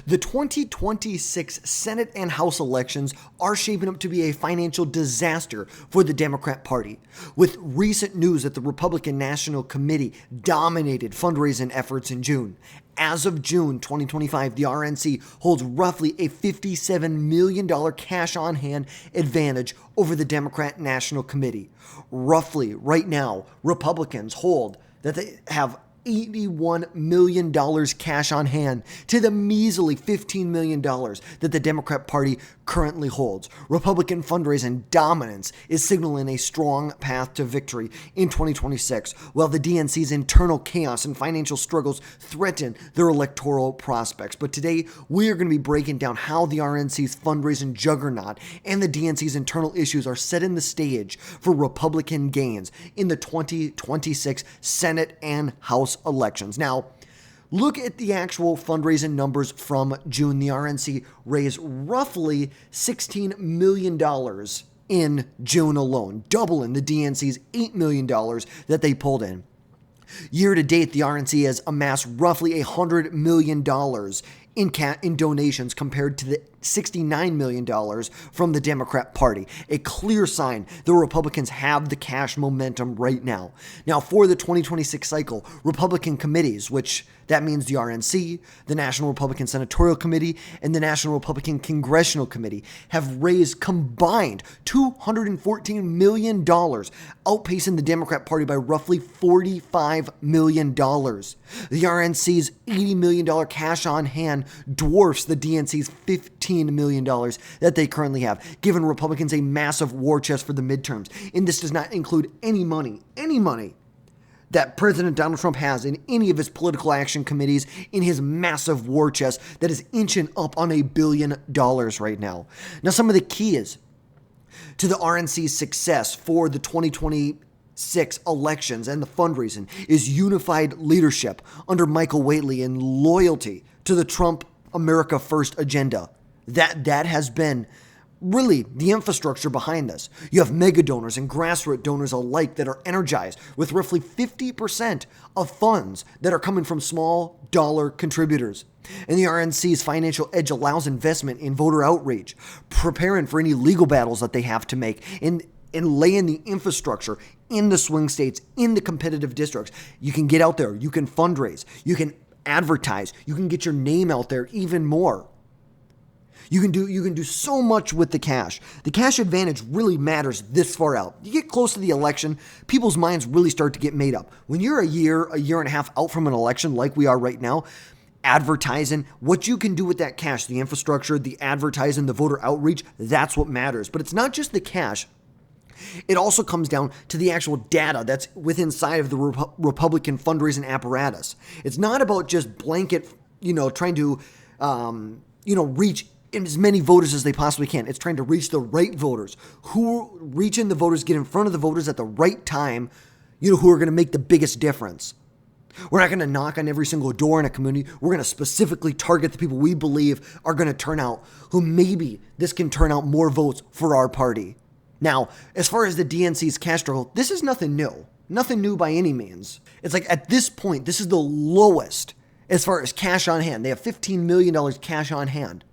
The 2026 Senate and House elections are shaping up to be a financial disaster for the Democrat Party, with recent news that the Republican National Committee dominated fundraising efforts in June. As of June 2025, the RNC holds roughly a $57 million cash on hand advantage over the Democrat National Committee. Roughly, right now, Republicans hold that they have $81 million cash on hand to the measly $15 million that the Democrat Party currently holds. Republican fundraising dominance is signaling a strong path to victory in 2026, while the DNC's internal chaos and financial struggles threaten their electoral prospects. But today, we are going to be breaking down how the RNC's fundraising juggernaut and the DNC's internal issues are setting the stage for Republican gains in the 2026 Senate and House elections. Now, look at the actual fundraising numbers from June. The RNC raised roughly $16 million in June alone, doubling the DNC's $8 million that they pulled in. Year to date, the RNC has amassed roughly $100 million in donations compared to the $69 million from the Democrat Party. A clear sign the Republicans have the cash momentum right now. Now, for the 2026 cycle, Republican committees, which that means the RNC, the National Republican Senatorial Committee, and the National Republican Congressional Committee, have raised combined $214 million, outpacing the Democrat Party by roughly $45 million. The RNC's $80 million cash on hand dwarfs the DNC's $15 million that they currently have, giving Republicans a massive war chest for the midterms. And this does not include any money that President Donald Trump has in any of his political action committees in his massive war chest that is inching up on $1 billion right now. Now, some of the keys to the RNC's success for the 2026 elections and the fundraising is unified leadership under Michael Whately and loyalty to the Trump America First agenda. That has been really the infrastructure behind this. You have mega donors and grassroots donors alike that are energized with roughly 50% of funds that are coming from small dollar contributors. And the RNC's financial edge allows investment in voter outreach, preparing for any legal battles that they have to make, and laying the infrastructure in the swing states, in the competitive districts. You can get out there, you can fundraise, you can advertise, you can get your name out there even more. You can do so much with the cash. The cash advantage really matters this far out. You get close to the election, people's minds really start to get made up. When you're a year and a half out from an election like we are right now, advertising, what you can do with that cash, the infrastructure, the advertising, the voter outreach, that's what matters. But it's not just the cash. It also comes down to the actual data that's within inside of the Republican fundraising apparatus. It's not about just blanket, trying to, reach as many voters as they possibly can. It's trying to reach the right voters. Reaching the voters, get in front of the voters at the right time, who are going to make the biggest difference. We're not going to knock on every single door in a community. We're going to specifically target the people we believe are going to turn out, who maybe this can turn out more votes for our party. Now, as far as the DNC's cash struggle, this is nothing new. Nothing new by any means. It's like at this point, this is the lowest as far as cash on hand. They have $15 million cash on hand.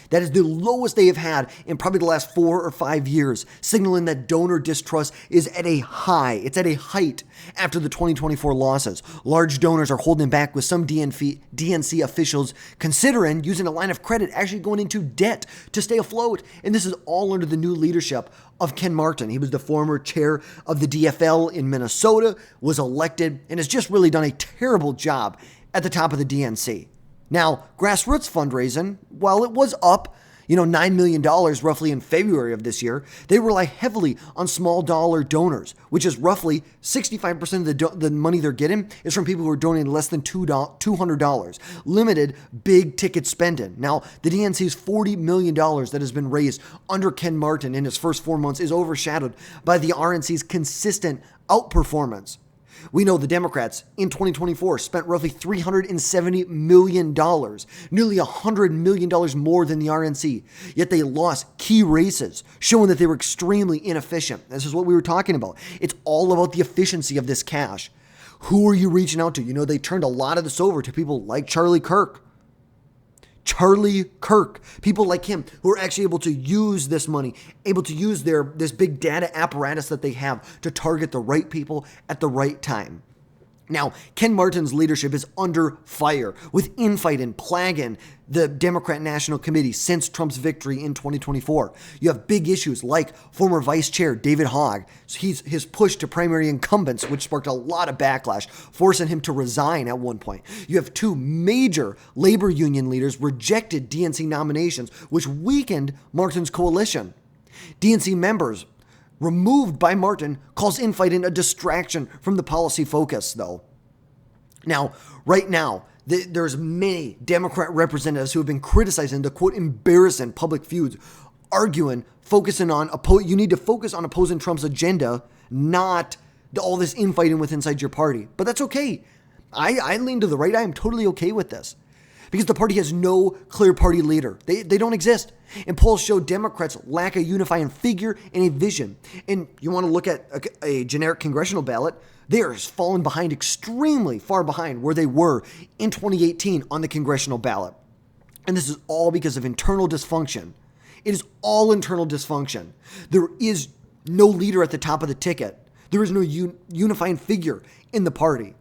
That is the lowest they have had in probably the last 4 or 5 years, signaling that donor distrust is at a high. It's at a height after the 2024 losses. Large donors are holding back, with some DNC officials considering using a line of credit, actually going into debt to stay afloat. And this is all under the new leadership of Ken Martin. He was the former chair of the DFL in Minnesota, was elected, and has just really done a terrible job at the top of the DNC. Now, grassroots fundraising, while it was up, $9 million roughly in February of this year, they rely heavily on small dollar donors, which is roughly 65% of the money they're getting is from people who are donating less than $200. Limited big ticket spending. Now, the DNC's $40 million that has been raised under Ken Martin in his first 4 months is overshadowed by the RNC's consistent outperformance. We know the Democrats in 2024 spent roughly $370 million, nearly $100 million more than the RNC, yet they lost key races, showing that they were extremely inefficient. This is what we were talking about. It's all about the efficiency of this cash. Who are you reaching out to? They turned a lot of this over to people like Charlie Kirk. Charlie Kirk, people like him who are actually able to use this money, able to use this big data apparatus that they have to target the right people at the right time. Now, Ken Martin's leadership is under fire, with infighting plaguing the Democrat National Committee since Trump's victory in 2024. You have big issues like former Vice Chair David Hogg, his push to primary incumbents, which sparked a lot of backlash, forcing him to resign at one point. You have two major labor union leaders rejected DNC nominations, which weakened Martin's coalition. DNC members removed by Martin calls infighting a distraction from the policy focus, though. Now, right now, there's many Democrat representatives who have been criticizing the, quote, embarrassing public feuds, arguing, focusing on, you need to focus on opposing Trump's agenda, not all this infighting with inside your party. But that's okay. I lean to the right. I am totally okay with this. Because the party has no clear party leader. They don't exist. And polls show Democrats lack a unifying figure and a vision. And you want to look at a generic congressional ballot, they are falling behind, extremely far behind where they were in 2018 on the congressional ballot. And this is all because of internal dysfunction. It is all internal dysfunction. There is no leader at the top of the ticket. There is no unifying figure in the party.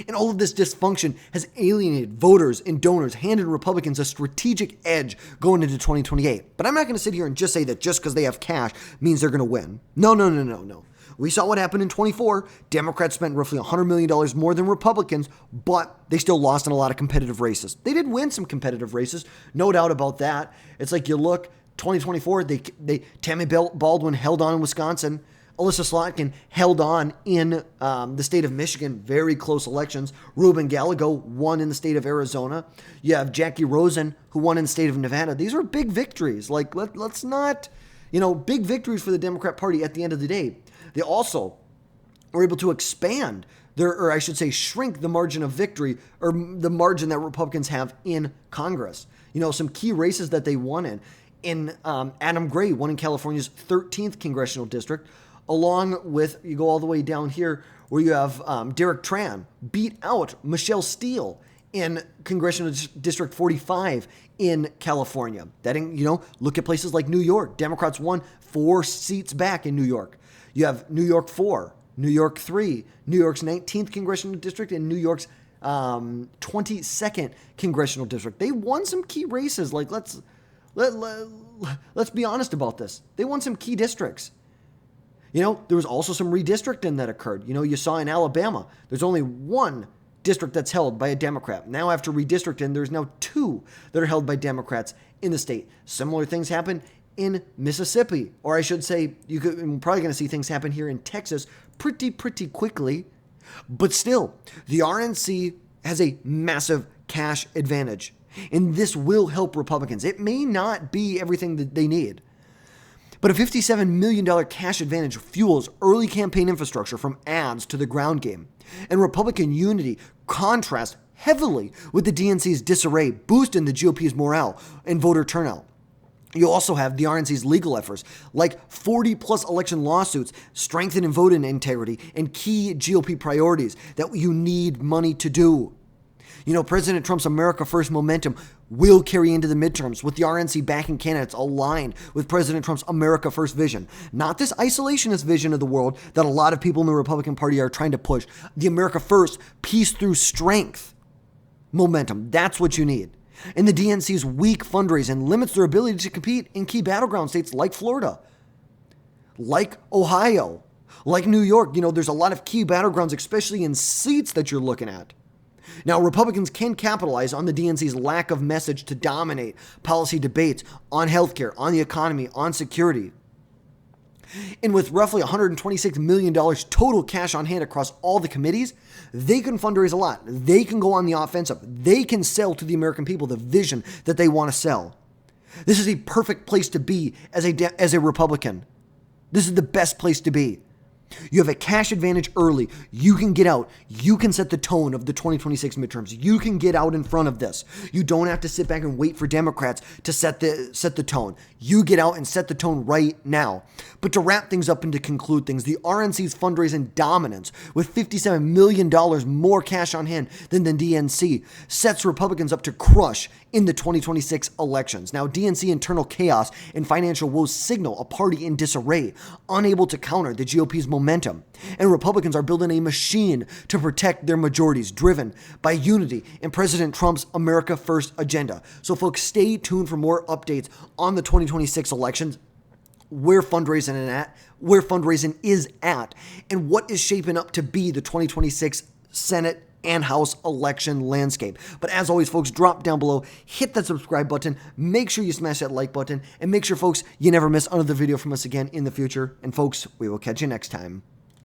And all of this dysfunction has alienated voters and donors, handed Republicans a strategic edge going into 2028. But I'm not going to sit here and just say that just because they have cash means they're going to win. No. We saw what happened in 24. Democrats spent roughly $100 million more than Republicans, but they still lost in a lot of competitive races. They did win some competitive races, no doubt about that. It's like you look, 2024, Tammy Baldwin held on in Wisconsin. Alyssa Slotkin held on in the state of Michigan, very close elections. Ruben Gallego won in the state of Arizona. You have Jackie Rosen, who won in the state of Nevada. These are big victories. Like, let's not, big victories for the Democrat Party at the end of the day. They also were able to expand shrink the margin of victory, or the margin that Republicans have in Congress. Some key races that they won in Adam Gray won in California's 13th congressional district, along with, you go all the way down here, where you have Derek Tran beat out Michelle Steele in Congressional District 45 in California. Look at places like New York. Democrats won 4 seats back in New York. You have New York 4, New York 3, New York's 19th Congressional District, and New York's 22nd Congressional District. They won some key races. Like, let's be honest about this. They won some key districts. There was also some redistricting that occurred. You saw in Alabama, there's only one district that's held by a Democrat. Now, after redistricting, there's now 2 that are held by Democrats in the state. Similar things happen in Mississippi, or I should say, you're probably going to see things happen here in Texas pretty quickly. But still, the RNC has a massive cash advantage, and this will help Republicans. It may not be everything that they need, but a $57 million cash advantage fuels early campaign infrastructure from ads to the ground game. And Republican unity contrasts heavily with the DNC's disarray, boosting the GOP's morale and voter turnout. You also have the RNC's legal efforts, like 40-plus election lawsuits, strengthening voting integrity, and key GOP priorities that you need money to do. President Trump's America First momentum will carry into the midterms, with the RNC backing candidates aligned with President Trump's America First vision. Not this isolationist vision of the world that a lot of people in the Republican Party are trying to push. The America First, peace through strength momentum. That's what you need. And the DNC's weak fundraising limits their ability to compete in key battleground states like Florida, like Ohio, like New York. There's a lot of key battlegrounds, especially in seats that you're looking at. Now, Republicans can capitalize on the DNC's lack of message to dominate policy debates on healthcare, on the economy, on security. And with roughly $126 million total cash on hand across all the committees, they can fundraise a lot. They can go on the offensive. They can sell to the American people the vision that they want to sell. This is a perfect place to be as a Republican. This is the best place to be. You have a cash advantage early. You can get out. You can set the tone of the 2026 midterms. You can get out in front of this. You don't have to sit back and wait for Democrats to set the tone. You get out and set the tone right now. But to wrap things up and to conclude things, the RNC's fundraising dominance, with $57 million more cash on hand than the DNC, sets Republicans up to crush in the 2026 elections. Now, DNC internal chaos and financial woes signal a party in disarray, unable to counter the GOP's momentum. And Republicans are building a machine to protect their majorities, driven by unity in President Trump's America First agenda. So, folks, stay tuned for more updates on the 2026 elections, where fundraising is at, and what is shaping up to be the 2026 Senate and House election landscape. But as always, folks, drop down below, hit that subscribe button, make sure you smash that like button, and make sure, folks, you never miss another video from us again in the future. And folks, we will catch you next time.